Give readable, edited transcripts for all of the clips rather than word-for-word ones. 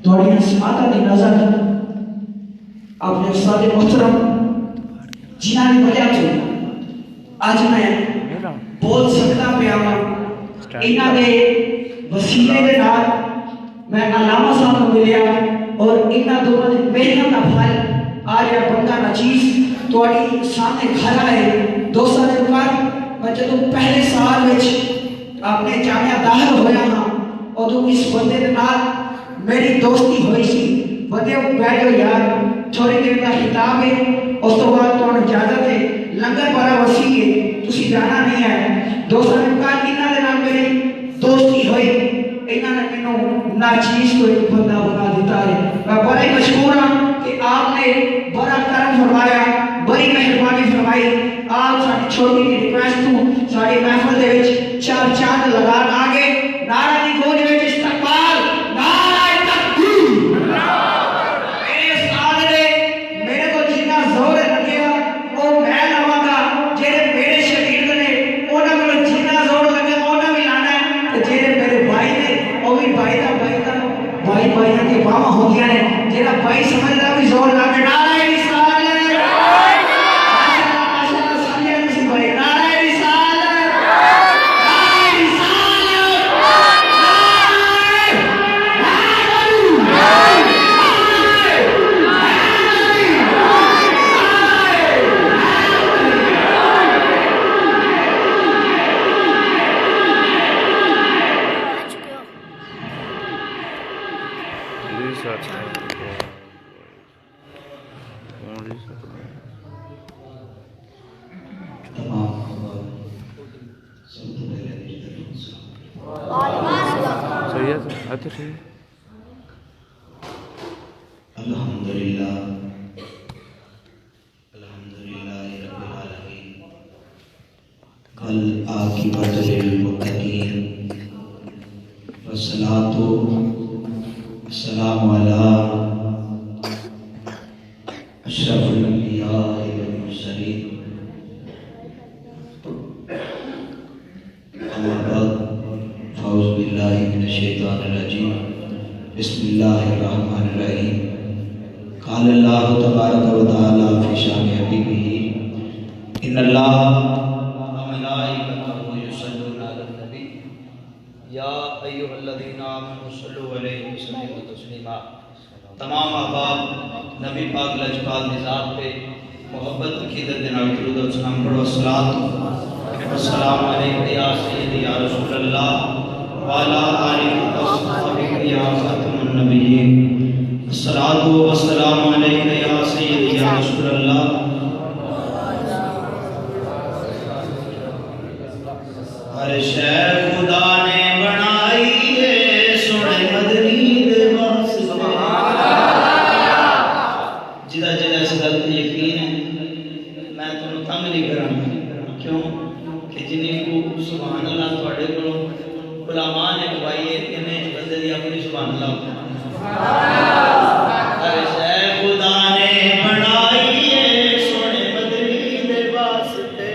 توڑی سماعتہ دی نظر اپنے استاد محترم جنہاں نے وجہ تو آج میں بول سکتا پہ آمد انہاں دے وسیلے دے نال میں علامہ صاحب کو ملیا اور انہاں دونوں دے محنت کا پھل آج یہ بندہ نچیز توڑی سامنے کھڑا ہے 2 سال بعد میں جدوں پہلے سال وچ اپنے جامعہ داخل ہویا ہاں اور تو اس بندے دے نال میری دوستی ہوئی سی بندے کو بیٹھو یار تھوڑی دیر کا خطاب ہے اس تو بعد تو اجازت ہے لنگر بڑا وسیع ہے تسی جانا نہیں ہے 2 سال بعد انہاں دے نال میری دوستی ہوئی انہاں نے مینوں ناچیز کو ایک بندہ بنا دیتا ہے میں بڑا ہی مشکور ہوں کہ آپ نے بڑا کرم فرمایا بڑی مہربانی فرمائی آپ ساری چھوٹی کی ریکویسٹ تو ساری محفل دے وچ 4 چاند لگان آگے نعرہ دی گونج وچ استقبال نعرہ تکبیر اے استاد نے میرے کو جتنا زور لگیا وہ میں لواں گا جڑے میرے شاگرد نے انہاں کو جتنا زور لگے انہاں بھی لانا ہے تے جڑے میرے بھائی نے او بھی بھائی بھائیاں کی باواں ہوندیاں نے جڑا بھائی سمجھدا بھی زور لا کے نعرہ الحمدللہ رب العالمین والعاقبۃ للمتقین والصلاۃ والسلام علی اشرف الانبیاء والمرسلین اما بعد فاعوذ باللہ من الشیطان الرجیم بسم اللہ الرحمن الرحیم قال اللہ تبارک و تعالی فی شان حبیبہ ان اللہ وملائکتہ یصلون علی النبی یا ایھا الذین آمنوا صلوا علیہ وسلموا تسلیما تمام احباب نبی پاک لجپال نظام پہ محبت عقیدت دے نال درود و سلام پڑھو السلام علیکم یا سیدی یا رسول اللہ وعلی آلہ وصحبہ یا خاتم النبیین الصلاۃ والسلام علیک یا سیدی یا رسول اللہ ہر شے خدا نے بنائی ہے سونے مدنی دے واسطے جدا جدا اس گل تے یقین ہے میں تانوں تنگ نہیں کراں کیوں کہ جنہیں کو سبحان اللہ تواڈے کولوں علماء نے گواہی ہے کہ نے بندے دی اپنی سبحان اللہ ہر شے خدا نے بنائی ہے سونے مدنی دے واسطے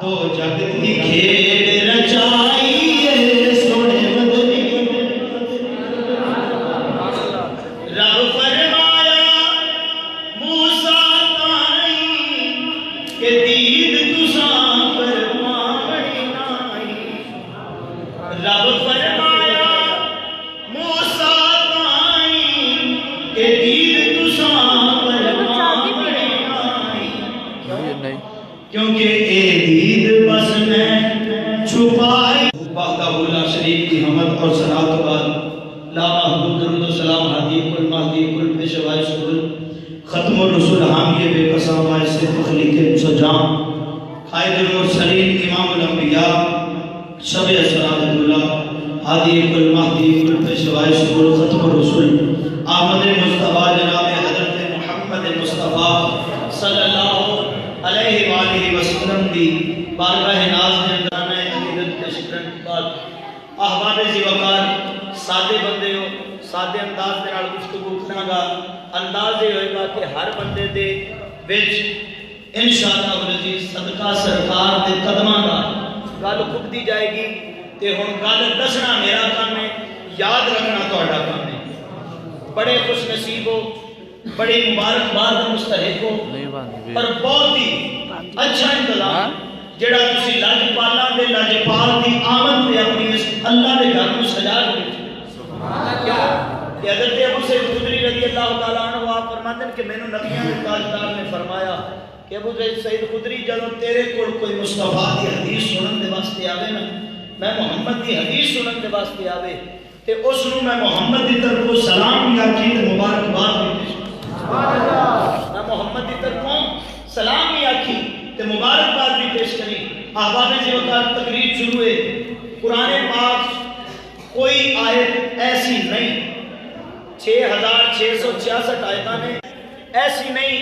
دو جگ دی کھیل رچائی ہے سونے مدنی رب فرمایا موسیٰ تائیں کہ دید تساں فرمائی نائی رب فرمایا موسیٰ تائیں کہ دید تساں فرمائی نائی کیونکہ اے دید بس میں چھپائی وحدہ لا شریک کی حمد اور صلاۃ و بعد لا محبوب درود و سلام ہادی کل مہدی کل پیشوائی سکول ختم الرسول حامی بے قصہ باعث تخلیق سجام قائد المرسلین امام الانبیاء شب اسرار اللہ ہادی کل مہدی کل پیشوائی سکول ختم الرسول آمد مصطفیٰ جناب حضرت محمد مصطفیٰ صلی اللہ علیہ وآلہ وسلم دی بارگاہ ناز میں اندرانے عقیدت کے شکرن کی بات احباب زی وقار سادے بندے ہو سادے انداز دے نال گفتگو کرنا گا انداز یہ ہوئے گا کہ ہر بندے دے وچ انشاءاللہ والعزیز صدقہ سرکار دے قدماں دا گل کھک دی جائے گی تے ہن گل دسنا میرا کام ہے یاد رکھنا توڑا کام ہے. بڑے خوش نصیب ہو, بڑے مبارکباد مستحق ہو, پر بہت ہی اچھا انتظام جڑا تسی لاجپالاں دے لاجپال دی آمد تے اپنی اس اللہ دے گھر کو سجا کے بیٹھے. کیا کہ حضرت ابو سعید خدری رضی اللہ تعالیٰ عنہ آپ فرماتے ہیں کہ میں نے نبیوں کے تاجدار نے فرمایا کہ ابو سعید خدری جب تیرے کول کوئی مصطفیٰ دی حدیث سنن دے واسطے آوے نا, میں محمد دی حدیث سنن دے واسطے آوے تے اس نو میں محمد دی طرفوں سلام بھی آکھی تے مبارکباد بھی پیش کری. میں محمد دی طرفوں سلام بھی آکھی تے مبارکباد بھی پیش کری. احباب جی وقت تقریر شروع ہے. قرآن پاک کوئی آیت ایسی نہیں, 6666 آیتاں نے ایسی نہیں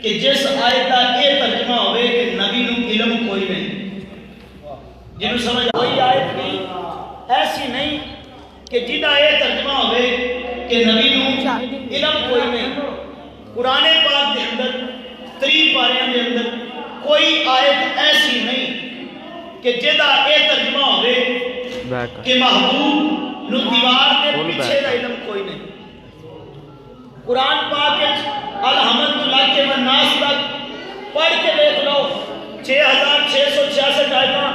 کہ جس آیت کا یہ ترجمہ ہوئے کہ نبی نو علم کوئی نہیں. جنہوں سمجھ کوئی آیت نہیں ایسی نہیں کہ جدہ یہ ترجمہ ہوئے کہ نبی نو علم کوئی نہیں. قرآن پاک دے اندر 3 پاریاں دے اندر کوئی آیت ایسی نہیں کہ جدہ یہ ترجمہ ہوئے کہ محبوب نو دیوار دے پیچھے دا علم کوئی نہیں. قرآن پاک الحمدللہ کے والناس تک پڑھ کے دیکھ لو, 6666 آیتاں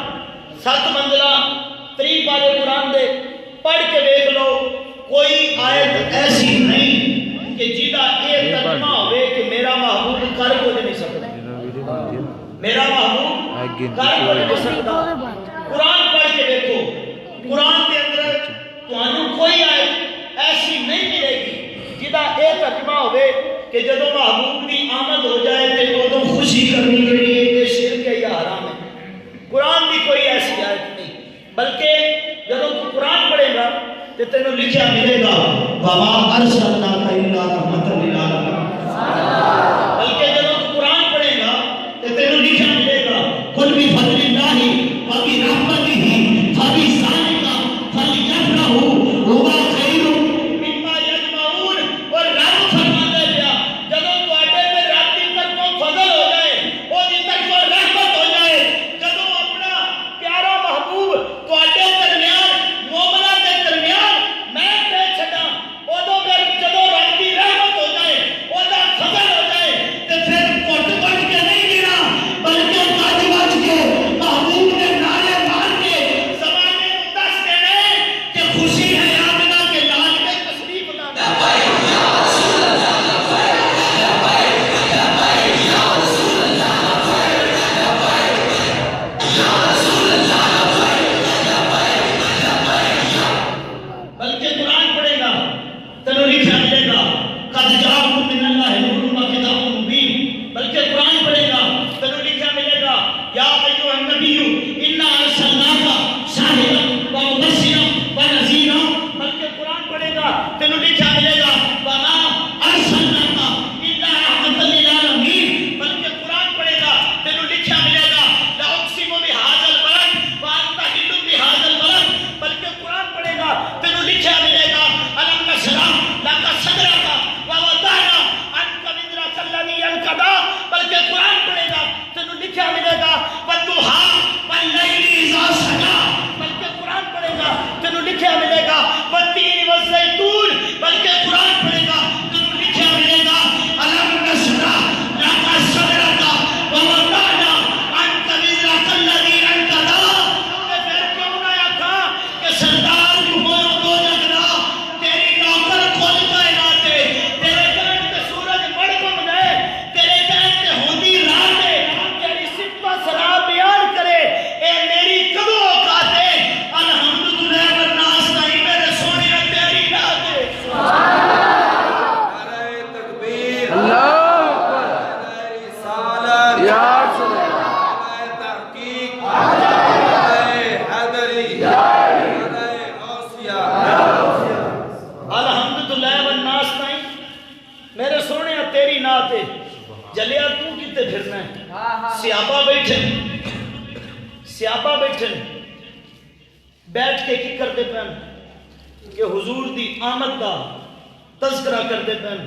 7 منزلہ 3 پارے قرآن دے پڑھ کے دیکھ لو. کوئی آیت ایسی نہیں کہ جیدہ یہ ترجمہ ہوئے کہ میرا محبوب کر کو نہیں سکتا, میرا محبوب کر کو نہیں سکتا. قرآن پڑھ کے دیکھو, قرآن کے اندر تو کوئی آیت ایسی نہیں ملے گی جدہ اے ترجمہ ہوئے کہ جدو محبوب کی آمد ہو جائے تے ادو خوشی کرنی رہی ہے کہ شرک ہے یا حرام ہے. قرآن کی کوئی ایسی آیت نہیں, بلکہ جدو تو قرآن پڑھے گا تے تینوں لکھیا ملے گا وَمَا أَرْسَلْنَاكَ إِلَّا رَحْمَةً لِلْعَالَمِينَ. بلکہ جدو تو قرآن پڑھے گا تے تینوں لکھیا ملے گا قُلْ بِفَضْلِ اللَّهِ وَبِرَحْمَتِهِ فَبِذَلِكَ فَلْيَفْرَحُوا هُوَ خَيْرٌ مِمَّا يَجْمَعُونَ. اور رب فرماتا ہے جدو تواڈے تے رب دی طرفوں فضل ہو جائے, او دی طرفوں رحمت ہو جائے, جدو اپنا پیارا محبوب تواڈے درمیان مومناں دے درمیان میں تے چھڈاں, اودوں پھر جدو رب دی رحمت ہو جائے, او دا فضل ہو جائے تے پھر گھٹ گھٹ کے نہیں گرا بلکہ بچ بچ کے محبوب نے نعرے مار کے زمانے کو دس دینے کہ خوشی ہے آمنہ کے لال میں تشریف لانا. بلکہ قرآن پڑھے گا تینوں لکھا ملے گا قد جاءکم من اللہ نور و کتاب مبین. بلکہ قرآن پڑھے گا تینوں لکھا ملے گا یا ایھا النبی انا ارسلناک شاہدا و مبشرا و نذیرا. بلکہ قرآن پڑھے گا تینوں لکھا ملے گا وما ارسلناک الا رحمۃ للعالمین. بلکہ قرآن پڑھے گا تینوں لکھا ملے گا لا اقسم بهذا البلد وانت حل بهذا البلد. بلکہ قرآن پڑھے گا تینوں لکھا ملے گا الم نشرح لک صدرک ووضعنا عنک وزرک الذی انقض. بلکہ قرآن پڑھے گا تینوں لکھا ملے گا والضحیٰ واللیل اذا سجی. بلکہ قرآن پڑھے گا تینوں لکھا ملے گا والتین والزیتون. بلکہ قرآن پڑھے گا تینوں لکھا ملے گا الم نشرح لک صدرک ووضعنا عنک وزرک الذی انقض. پھر کیوں نہ آکھا کہ سردار جو ہوئے دو جگنا تیری نوکر کھول کائنات ہے, تیرے کہن تے سورج مڑ گم گئے, تیرے کہن تے ہوندی رات ہے, تیری صفت سرا بیان کرے اے میری کدو اوقات ہے. الحمدللہ والناس نہیں میرے سونے تیری رات ہے. نعرہ تکبیر، نعرہ رسالت، نعرہ تحقیق، نعرہ حیدری، نعرہ غوثیہ. الحمدللہ والناس نہیں میرے سونے تیری نات ہے. جلیا تو کتے پھرنا ہے. سیابہ بیٹھن بیٹھ کے کی کر دے پہن کہ حضور دی آمد دا تذکرہ کر دے پہن.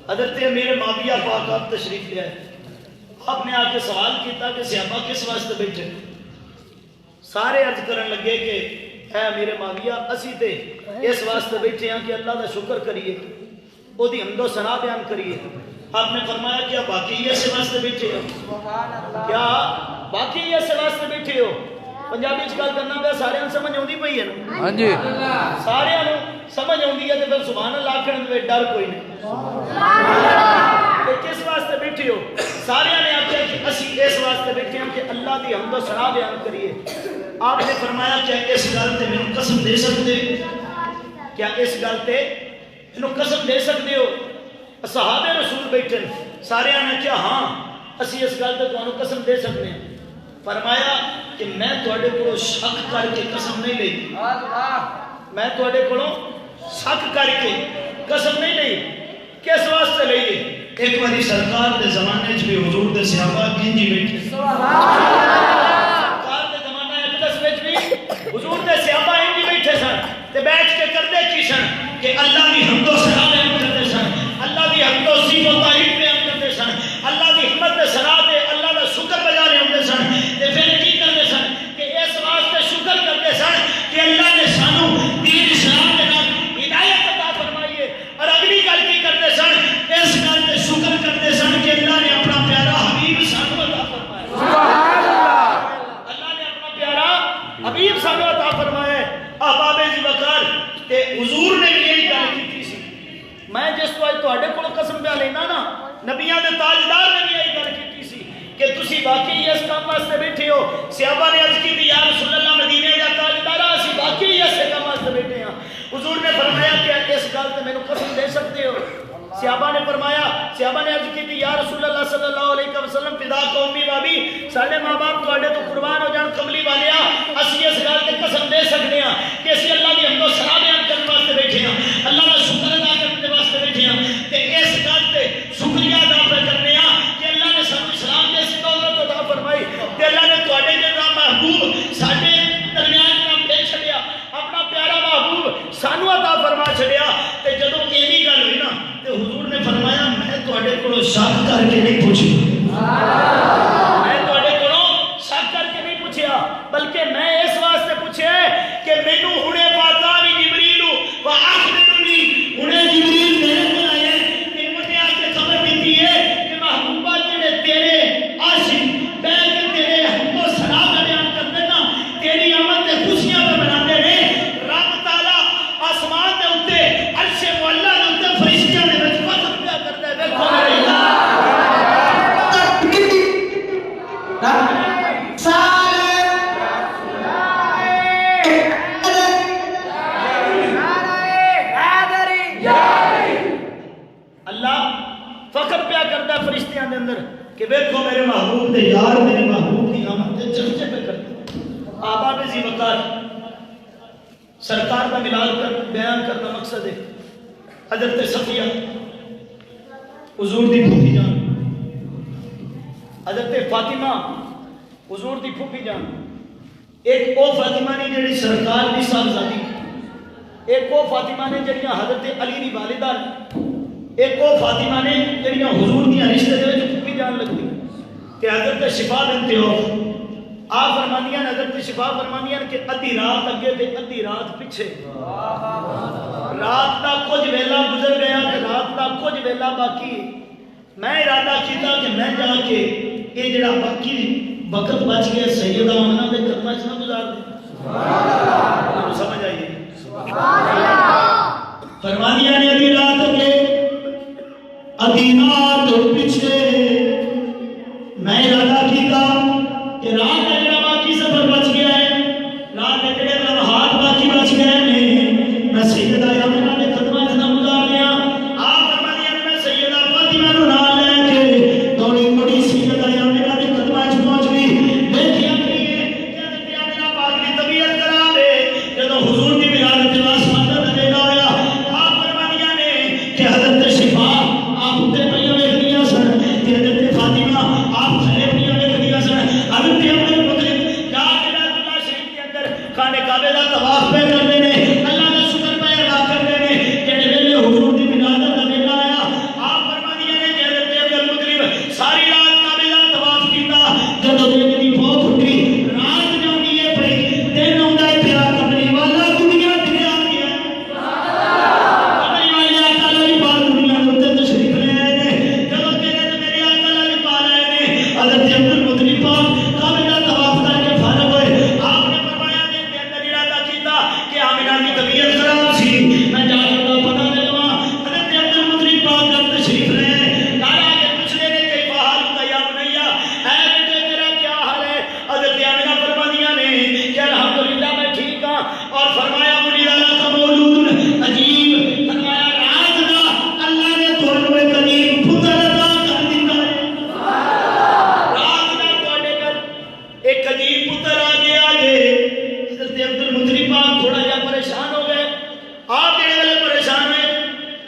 حضرت امیر معاویہ پاک آپ تشریف لے آئے, آپ نے آ کے سوال کیتا کہ صحابہ کس واسطے بیٹھے. سارے عرض کرن لگے کہ اے میرے معاویہ اسی تے اس واسطے بیٹھے ہیں کہ اللہ کا شکر کریے، او دی حمد و ثنا بیان کریے۔ آپ نے فرمایا کیا باقی اس واسطے بیٹھے ہو؟ کیا باقی اس واسطے بیٹھے ہو؟ پنجابی چ گل کرنا پیا سارے سمجھ آتی پی ہے نا؟ ہاں جی سارے سمجھ آتی ہے تو پھر سبحان اللہ آخر میں ڈر کوئی نہیں۔ کس واسطے بیٹھے ہو؟ سارے نے آخیا کہ اسی اس واسطے بیٹھے ہیں کہ اللہ کی حمد و ثنا بیان کریے۔ آپ نے فرمایا کیا اس گل تے مینوں قسم دے سکتے ہو؟ کیا اس گل تے مینوں قسم دے سکتے ہو؟ صحابہ رسول بیٹھے سارے نے کیا ہاں اسی اس گل تے تانوں قسم دے سکتے ہیں۔ فرمایا کہ میں تواڈے کولوں شک کر کے قسم نہیں لئی، میں تواڈے کولوں شک کر کے قسم نہیں لئی۔ کس واسطے لئی؟ ایک باری سرکار دے زمانے چ بھی حضور دے صحابہ انجی بیٹھے، سرکار دے زمانہ اقدس وچ بھی حضور دے صحابہ انجی بیٹھے سن تے بیٹھ کے کردے کی سن کہ اللہ دی حمد و ثنا بیان کرتے سن، اللہ دی حمد و صفت و تعریف بیان کرتے سن، اللہ دی حمد تے ثنا تے اللہ دا شکر بجا رہے ہوندے سن۔ تے پھر کی کرتے سن کہ اس واسطے شکر کرتے سن کہ اللہ نے سانو دین اسلام دے نال ہدایت عطا فرمائی ہے، اور اگلی گل کی کرتے سن اس گل تے شکر کرتے سن کہ اللہ نے اپنا پیارا حبیب سانو عطا فرمایا، سبحان اللہ، اللہ نے اپنا پیارا حبیب سانو عطا فرمایا ہے۔ احباب جی وقار تے حضور نے بھی یہی گل کی سی۔ میں جس تو اج تواڈے کول قسم پہ لینا نا، نبیاں دے تاجدار نے بھی یہی گل کی سی کہ تسی واقعی اس کام واسطے بیٹھے ہو۔ صحابہ نے عرض کی تھی یا رسول اللہ مدینے دا تاجدار اسی واقعی اس کام واسطے بیٹھے ہیں۔ حضور نے فرمایا کہ اس گل تے مینوں قسم دے سکتے ہو؟ صحابہ نے فرمایا، صحابہ نے عرض کی تھی یا رسول اللہ صلی اللہ علیہ وسلم فدا قومی بابی، سارے ماں باپ تواڈے تو قربان ہو جان، کملی والیا اسی اس گل تے قسم دے سکتے ہیں کہ اسی اللہ دی حمد و ثنا بیان کرنے واسطے بیٹھے ہیں، اللہ کا شکر ادا کرنے واسطے بیٹھے ہیں تے اس گل تے شکریہ ادا کرنے ہیں کہ اللہ نے سانو اسلام دے اس دولت عطا فرمائی تے اللہ نے تواڈے جیسا محبوب ساڈے درمیان نہ بھیج چھڈیا، اپنا پیارا محبوب سانو عطا فرما چھڈیا۔ تے جدوں ایویں گل ہوئی نا تے حضور نے فرمایا میں تواڈے کولوں شک کر کے نہیں پوچھی، میں تواڈے کولوں شک کر کے نہیں پوچھیا، بلکہ میں اس واسطے پوچھیا کہ مینوں ہنے پاتا بھی جبریل و اخبرنی، ہنے جبریل میرے کول آیا تے مجھے آ کے خبر دیتی ہے کہ محبوبہ جڑے تیرے عاشق بیٹھ کے تیرے حمد و ثنا بیان کرتے نا، تیری آمد تے خوشیاں پہ مناتے ہیں، رب تعالی آسمان دے اوتے عرش معلا دے اوتے فرشتیاں دے وچ فخر پیا کردا ہے۔ دیکھو میرے اللہ فخر پیا کرتا ہے فرشتیاں دے اندر کہ دیکھو میرے محبوب دے یار میرے محبوب کی آمد دے چرچے پہ کرتے۔ آباب ذی وقار سرکار کا ملال کر بیان کرنا مقصد ہے۔ حضرت صفیہ حضور دی پھوپھی جان، حضرت فاطمہ حضور دی پھوپھی جان، ایک او فاطمہ نے جڑی سرکار دی صاحبزادی، ایک او فاطمہ نے جڑیاں حضرت علی دی والدہ، ایک او فاطمہ نے جڑیاں حضور دی رشتے دے وچ پھوپھی جان لگدی تے حضرت شفا بنت عوف آپ فرمانیاں، حضرت شفا فرمانیاں کہ ادھی رات اگے تے ادھی رات پیچھے، رات دا کچھ ویلا گزر گیا تے رات دا کچھ ویلا باقی۔ میں ارادہ کیتا کہ میں جا کے یہ جڑا باقی وقت بچ گیا سیدہ آمنہ دے قدماں وچ نہ گزار دیں۔ سمجھ آئیے؟ فرمانیاں نے ادھی رات اگے ادھی رات پیچھے، میں ارادہ کیتا کہ رات کا جڑا باقی سفر بچ گیا ہے، رات کے جڑے لمحات باقی بچ گئے ہیں، میں سیدہ آمنہ دے قدماں وچ نہ گزار دیا۔ آپ فرمانیاں میں سیدہ فاطمہ نوں نال لے کے دوڑی مڑی سیدہ آمنہ دے قدماں وچ پہنچ گئی۔ دیکھیا کریے کہ حضرت آمنہ پاک دی طبیعت خراب ہے، جدوں حضور دی ولادت دا آسمان دا نتیجہ ہویا، آپ فرمانیاں نے کہ حضرت شفا آپ تے پہلے ویکھدیاں سن کہ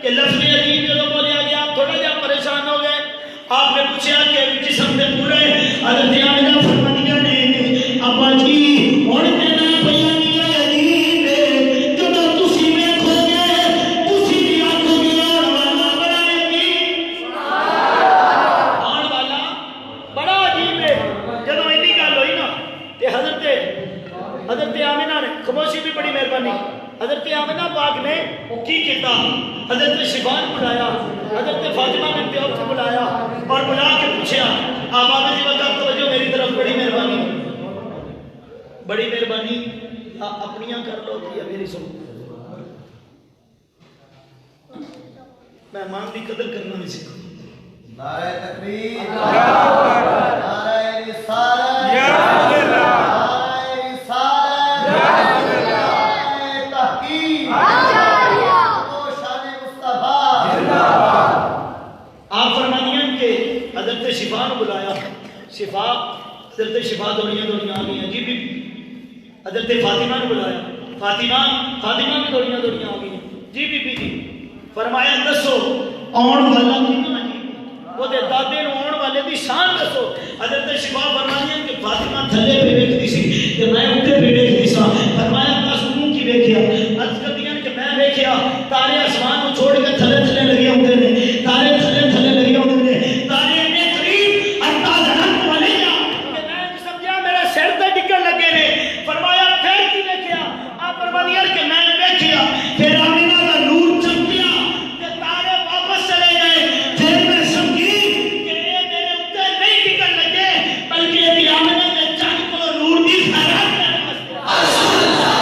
کہ لفظ عجیب جو بولیا گیا تھوڑا جا پریشان ہو گئے. آپ نے پوچھا کہ جسم سے پورے حضرت آمنہ فرمانیاں نے ابا جی ہن کہنا پیا نہیں عجیب جدوں تسی ویکھو گے تسی بھی آکھو گے آن والا بڑا عجیب. آن والا بڑا عجیب ہے. جدوں اینی گل ہوئی نا تے حضرت آمنہ نے خاموشی بھی بڑی مہربانی. حضرت آمنہ پاک نے کی کیتا حضرت شفان بلایا حضرت فاطمہ بنت عوف کو بلایا اور بلا کے پوچھا آپ جی وقت توجہ میری طرف بڑی مہربانی اپنیاں کر لو یا میری سن مہمان کی قدر کرنا نہیں سیکھو. نعرہ تکبیر نعرہ رسالت یا حضرت شفا نے بلایا. حضرت شفا دوڑیاں آ گئی جی بی. حضرت فاطمہ نے بلایا. فاطمہ بھی دوڑیاں آ گئی جی بی جی. فرمایا دسو آن والا کتنا جی وہ دادے نو آن والے دی شان دسو. حضرت شفا فرمایا کہ فاطمہ تھلے پہ ویکھدی سی تے میں اوتے پہ ویکھدی سا. فرمایا دس تو کی ویکھیا؟ عرض کردیاں کہ میں ویکھیا تارے آسمان نو چھوڑ کے تھلے لگے ہوندے نے. تارے تھلے لگے ہوندے نے. تارے فرمایا پھر کی دیکھیا؟ آپ فرمایا کہ میں دیکھیا پھر آمنہ کا نور چمکیا کہ تارے واپس چلے گئے. پھر میں سمجھی کہ یہ میرے اوپر نہیں ٹکن لگے بلکہ یہ آمنہ کے چند کو نور دی خیرات کرنے واسطے.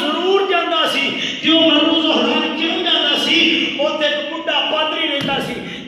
ضرور جانا سی. جو مرو زہران کیوں جانا سی؟ اوتھے ایک بڈھا پادری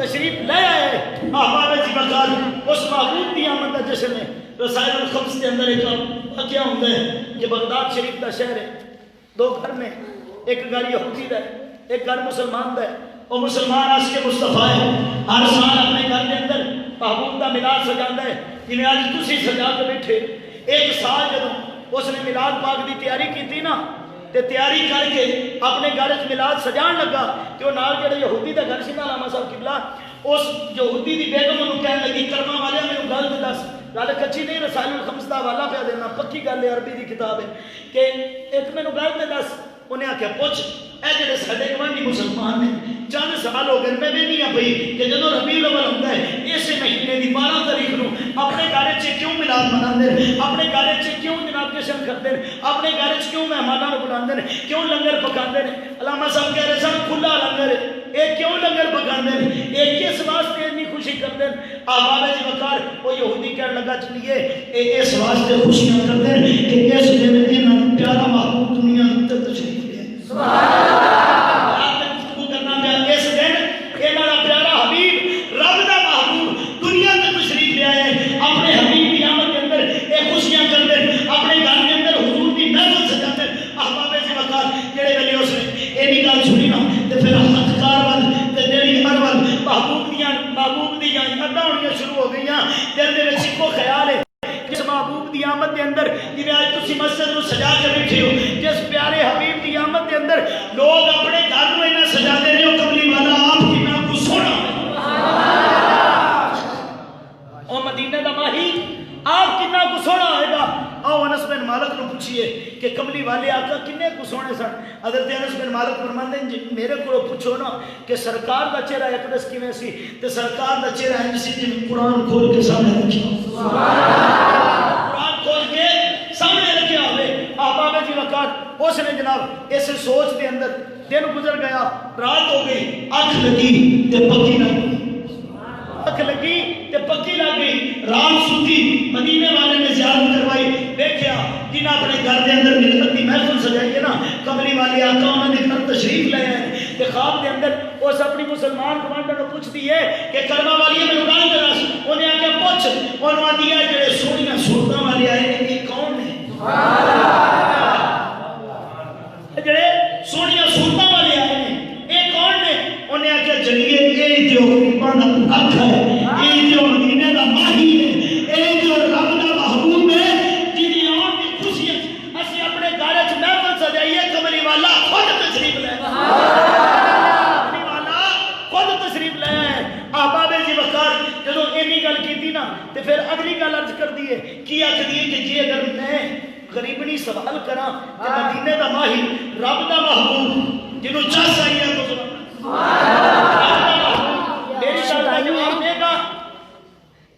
تشریف لے آئے احباب جی بکار اس محبوب کی آمد کا جشن ہے رسائل الخمس کے اندر ایک واقعہ ہوتا ہے کہ بغداد شریف کا شہر ہے دو گھر میں ایک گھر یہودی ہے ایک گھر مسلمان ہے وہ مسلمان عاشق مصطفیٰ ہے ہر سال اپنے گھر کے اندر محبوب کا میلاد سجاتا ہے جنہیں آج تسی سجا کے بیٹھے ایک سال جب اس نے میلاد پاک کی تیاری کی تھی نا تے تیاری کر کے اپنے گھر میلاد سجان لگا کہ وہ نال جڑے یہودی دا گھر سی نا علامہ صاحب قبلہ اس یہودی دی بیگم انہوں کہنے لگی کلمہ والے میں گل تے دس گل کچی نہیں رسائل الخمس دا حوالہ پہ دینا پکی گل ہے عربی دی کتاب ہے کہ ایک میں گل تے دس انہیں آخیا پوچھ اے جڑے ساڈے گوانڈی مسلمان نے چند سال ہو گئے میں ویکھدی ہاں پئی کہ جدوں ربیع الاول ہوندا ہے اسی مہینے دی 12 تاریخ نوں اپنے گھر وچ کیوں میلاد مناندے نے اپنے گھر وچ کیوں جناب جشن کرتے ہیں اپنے گھر وچ کیوں مہماناں نوں بلاندے نے کیوں لنگر پکاندے نے علامہ صاحب کہہ رہے سن کھلا لنگر ہے اے کیوں لنگر پکاندے نے اے کس واسطے اتنی خوشی کرتے ہیں احباب جی وقار وہ یہودی کہنے لگا چلیے اے اس واسطے خوشیاں کرتے ہیں کہ اس دن انہاں پیارا محبوب دنیا تے تشریف لے آئے سبحان اللہ محبوب دی یاداں ہونیاں شروع ہو گئی دل دے وچ اکو خیال ہے جس محبوب دی آمد دے اندر جویں اج تسی مسجد نوں سجا کے بیٹھے ہو جس پیارے حبیب دی آمد دے اندر لوگ اپنے گھر نوں انہاں سجاتے نے او کملی والا آپ کتنا کو سونا او مدینے دا ماہی آپ کتنا کو سونا ہوئے گا آؤ انس بن مالک نو پوچھئے کہ کملی والے آقا کنے کو سونے سن حضرت انس بن مالک فرماندے ہیں میرے کو پوچھو نا کہ سرکار دا چہرہ اقدس کیویں سی تے سرکار دا چہرہ انج سی جویں قرآن کھول کے سامنے رکھیا قرآن کھول کے سامنے رکھیا ہوئے احباب جی وقار اس نے جناب اس سوچ دے اندر دن گزر گیا رات ہو گئی آنکھ لگی تے پکی نہ آنکھ لگی تے پکی لگ گئی رات ستی مدینے والے نے زیارت کروائی دیکھیا جنہاں اپنے گھر دے اندر ملت دی محفل سجائی ہے نا کملی والے آقا انہوں نے گھر تشریف لے آئے کہ خواب دے اندر اس اپنی مسلمان کمانڈر کو پوچھتی ہے کہ کلمہ والی میں رکان کرا انہیں آ کے پوچھ انہوں نے دیا جڑے سونیاں صورتاں والے آئے ہیں یہ کون ہیں جڑے سونیاں صورتاں والے آئے ہیں یہ کون نے انہیں آ کے جلیے یہ جو غریباں دا حق ہے یہ جو مدینے دا ماہی ہے یہ جو رب دا محبوب ہے جنہیں آن کی خوشی اسی اپنے گھر وچ محفل سجائیے کملی والا خود تشریف لے کملی والا خود تشریف لے احباب جی وقار جدوں اینی گل کیتی نا تے پھر اگلی گل عرض کر دیے کی آکھدی ہے کہ جی اگر میں غریبنی سوال کراں کہ مدینے دا ماہی رب دا محبوب جنوں چاس آئی ہے تو میری گل دا جواب دے گا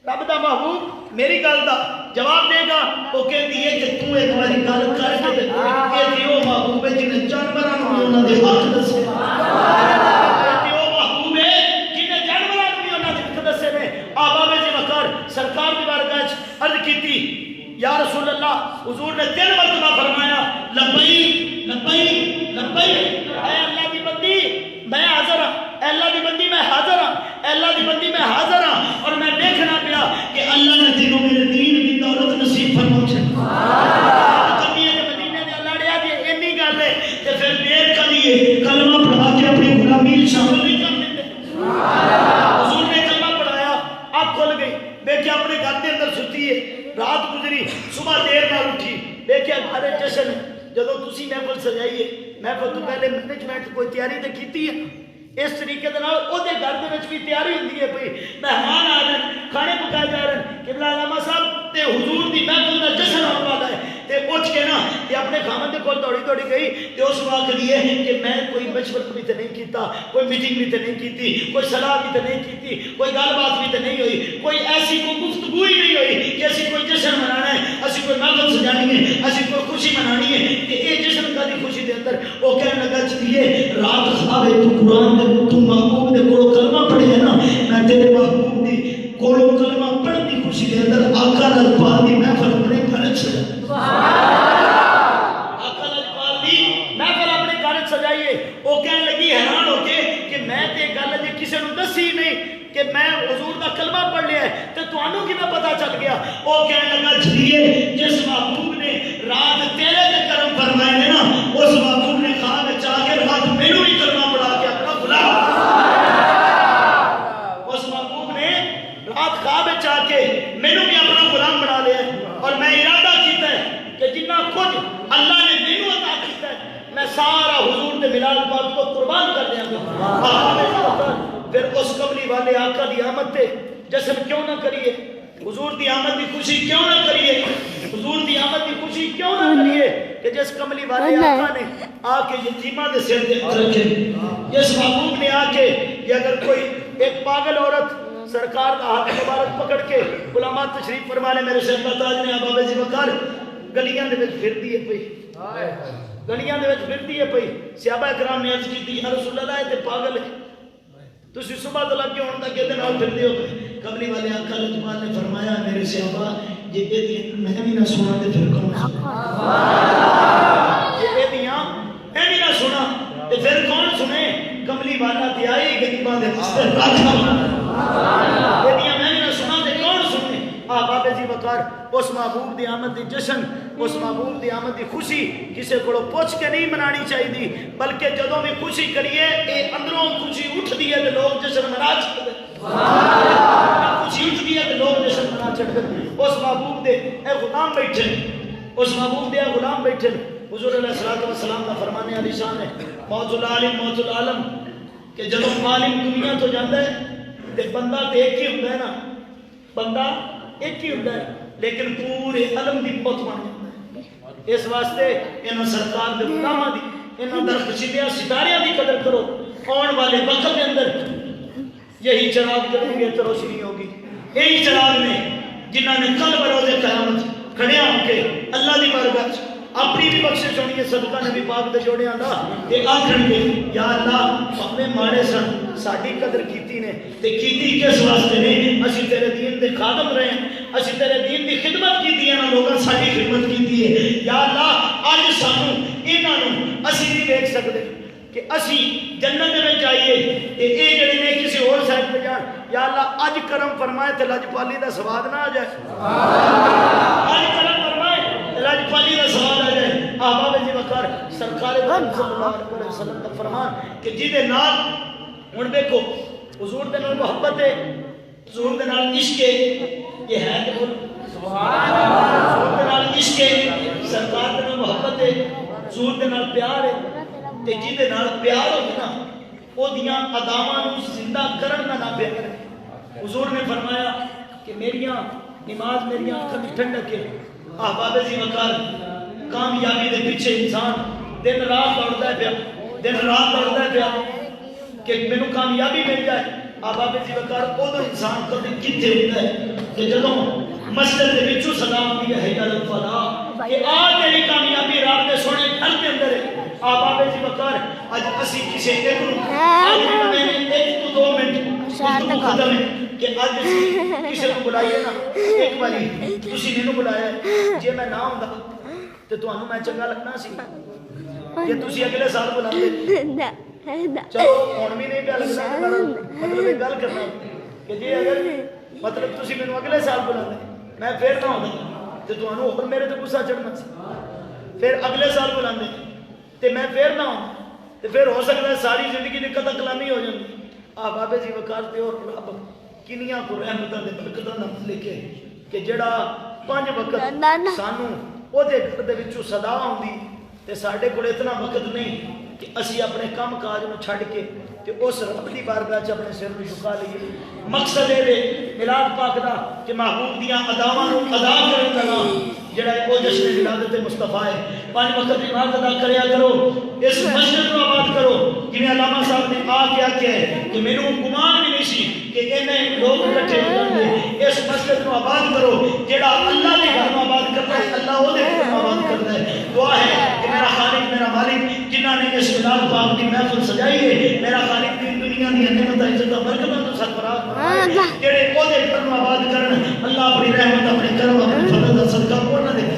رب دا محبوب میری گل دا جواب دے گا وہ کہتی ہے کہ تو ایک باری گل کر کے تے کہ وہ محبوب ہے جنہیں جانوراں نوں انہاں دے حق دسے کہ وہ محبوب ہے جنہیں جانوراں نوں بھی انہاں دے حق دسے نے احباب جی وقار سرکار دی بارگاہ وچ عرض کیتی یا رسول اللہ حضور نے 3 مرتبہ فرمایا لبیک لبیک لبیک اے اللہ دی بندی میں حاضر ہوں اے اللہ دی بندی میں حاضر ہوں اے اللہ دی بندی میں حاضر ہوں اور میں دیکھنا پیا کہ اللہ نے تینوں میرے دین کی دولت نصیب فرماؤ کبھی ہے کہ مدینے دے اللہ ڈیا دی اینی گل ہے کہ پھر دیر کریے کلمہ پڑھا کے اپنی غلامی شامل نہیں کر دیتے حضور نے کلمہ پڑھایا آپ کھل گئی دیکھیں اپنے گھر کے اندر ستی ہے رات گزری صبح دیر نہ اٹھی دیکھیں گھر جشن جدو تسی محفل سجائیے محفل تو پہلے مینجمنٹ کوئی تیاری تے کیتی ہے اس طریقے دے نال او دے گھر دے وچ بھی تیاری ہوندی ہے بھئی مہمان آ رہے ہیں کھانے پکائے جا رہے ہیں قبلہ علامہ صاحب تے حضور دی محفل دا جشن آنے والا ہے تے اٹھ کے نا تے اپنے خامن دے کول دوڑی دوڑی گئی تے اس وقت لیے کہ میں کوئی مشورت بھی تے نہیں کیتا کوئی میٹنگ بھی تے نہیں کیتی کوئی صلاح بھی تے نہیں کیتی کوئی گل بات بھی تے نہیں ہوئی کوئی ایسی کوئی گفتگو ہی نہیں ہوئی کہ اسی کوئی جشن منانا ہے اسی کوئی محفل سجانی ہے اسی کوئی خوشی منانی ہے کہ اے جشن کا دی خوشی دے اندر وہ کہنے لگا چلیے رات خواب ہے تو قرآن دے تو محبوب دے کولو کلمہ پڑھے ہے نا میں تیرے محبوب دی کولو کلمہ پڑھن دی خوشی دے اندر آقا لجپال دی محفل اپنے گھر سجا آقا لجپال دی محفل اپنے گھر سجائیے وہ کہنے لگی حیران ہو کے کہ میں تے گل جے کسے نوں دس دسی نہیں کہ میں حضور دا کلمہ پڑھ لیا ہے تے تانوں کی میں پتہ چل گیا او کہنے لگا جھلیے جس محبوب نے رات تیرے تے کرم فرمائے نے نا اس محبوب نے خواب وچ آ کے رات مینوں بھی کلمہ پڑھا کے اپنا غلام اس محبوب نے رات خواب وچ آ کے مینوں بھی اپنا غلام بنا لیا اور میں ارادہ کیتا ہے کہ جتنا کچھ اللہ نے مینوں عطا کیتا ہے میں سارا حضور دے ملاد پاک کو قربان کر دیا گا پھر اس قبلی والے آقا دی آمد تے جشن کیوں نہ کریے حضور دی آمد دی خوشی کیوں نہ کریے حضور دی آمد دی خوشی کیوں نہ کریے کہ جس کملی والے آقا نے آ کے یتیمہ دے سر دے رکھے جس محبوب نے آ کے کہ اگر کوئی ایک پاگل عورت سرکار کا ہاتھ مبارک پکڑ کے غلامات تشریف فرما لے میرے شیخ تاج نے بابے جی وقار گلیاں دے وچ پھردی ہے پئی گلیاں دے وچ پھردی ہے پئی صحابہ کرام نے عرض کی یا رسول اللہ تے پاگل ہے تسی صبح تو لگ کے ہون تک کہتے نال پھردے ہو قبلی والے آقا لطمان نے فرمایا میرے صحابہ یہ کہتی میں بھی نہ سنا تے پھر کون سنا یہ کہتیاں میں بھی نہ سنا تے پھر کون سنے قبلی والا تے آئی غریباں دے واسطے راکھا کہتیاں میں بھی نہ سنا تے کون سنے بابے جی وقار اس محبوب دی آمد دی جشن اس محبوب دی آمد دی خوشی کسے کو پوچھ کے نہیں منانی چاہیے بلکہ جدوں بھی خوشی کریے اے اندروں خوشی اٹھ دی ہے تے لوگ جشن منا چھڑ دے خوشی اٹھ دی ہے تے لوگ جشن منا چھڑ دے اس محبوب دے اے غلام بیٹھے اس محبوب دے اے غلام بیٹھے حضور علیہ الصلوۃ والسلام کا فرمانے علی شان ہے موت العالم موت العالم کہ جدوں عالم دنیا تو جاندا ہے تے بندہ تے ایک ہی ہوندا ہے نا بندہ ایک ہی ہوندا ہے لیکن پورے علم دی موت بن جاندا ہے اس واسطے انہاں سرکار دے غلاماں دی انہاں درخشیدہ ستاریاں دی قدر کرو آن والے وقت کے اندر یہی چراغ جلیں گے تو روشنی ہوگی یہی چراغ نے جنہاں نے کل بروز قیامت کھڑے ہو کے اللہ دی بارگاہ اپنی بھی بخشش ہونی ہے صدقہ نبی پاک دے جوڑیاں دا تے آکھن گے یا اللہ اپنے ماڑے سن ساڈی قدر کیتی نے تے کیتی کس واسطے نے اسی تیرے دین دے خادم رہے ہیں اسی تیرے دین دی خدمت کیتی ہے نا لوگاں ساڈی خدمت کیتی ہے یا اللہ اج سانو انہاں نو اسی نہیں دیکھ سکدے کہ اسی جنت میں جائیے تے اے جڑے نے کسی اور سائڈ پہ جان یا اللہ اج کرم فرمائے تے لجپالی دا سواد نہ آ جائے اج کرم فرمائے تے لجپالی دا سواد آ جائے احباب جی وقار سرکار صلی اللہ علیہ وسلم کا فرمان کہ جیدے نال ہن دیکھو حضور دے نال محبت ہے حضور دے نال عشق ہے یہ ہے کہ سبحان اللہ حضور دے نال عشق ہے سرکار دے نال محبت ہے حضور دے نال پیار ہے تے جیدے نال پیار ہونا او دیاں اداواں نو زندہ کرن دا نہ پیار ہے حضور نے فرمایا کہ میریاں نماز میریاں اکھاں دی ٹھنڈک ہے احباب جی وقار کامیابی دے پیچھے انسان دن رات دوڑدا ہے پیا دن رات دوڑدا ہے پیا کہ مینوں کامیابی مل جائے احباب جی وقار اودوں انسان کدے کتے ہوندا ہے کہ جدوں مسجد دے وچوں صدا آندی ہے حی علی الفلاح کہ آ تیری کامیابی رات دے سونے گھر دے اندر ہے آباب جی وقار اج اسی کسی ایک نو آج میں نے 1 تو 2 منٹ ختم ہے کہ اج کسی کو بلائیے نا ایک باری تسی مینوں بلایا ہے جے میں نہ ہوندا تے تانوں میں چنگا لگنا سی کہ تسی اگلے سال بلاندے چلو ہن بھی نہیں پیا لگدا مطلب یہ گل کرنا کہ جی اگر مطلب تسی مینوں اگلے سال بلاندے میں پھر نہ ہوندا تے تانوں ہن میرے تے غصہ چڑھنا سی پھر اگلے سال بلاندے تے میں پھر نہ ہوں تے پھر ہو سکتا ہے ساری زندگی دی قطع کلامی ہو جاندی بابے جی وقار تے اور رب کنیاں کو رحمتاں دے برکتاں دا لکھے کہ جڑا 5 وقت سانو او دے گھر دے وچوں صدا ہوندی تے ساڈے کول اتنا وقت نہیں کہ اسی اپنے کام کاج نو چھڈ کے تے اس رب دی بارگاہ وچ اپنے سر نو جھکا لئیے مقصد اے ملاد پاک دا کہ محبوب دیاں اداواں نو ادا کرن دا نام جڑا او جشن ولادت مصطفیٰ ہے 5 وقت نماز ادا کریا کرو اس مسجد کو آباد کرو جنہیں علامہ صاحب نے آ کے ہے کہ مینوں گمان بھی نہیں سی کہ انہیں لوگ اکٹھے ہوندے اس مسجد کو آباد کرو جڑا اللہ نے گھر آباد کرتا ہے اللہ وہ دے گھر آباد کرتا ہے دعا ہے کہ میرا خالق میرا مالک جنہاں نے اس ملاد پاک کی محفل سجائی ہے میرا خالق دی دنیا دی نعمت عزت برکت تو سرفراز جڑے وہ دے گھر آباد کرن اللہ اپنی رحمت اپنے کرم اپنے فضل دا صدقہ انہاں دے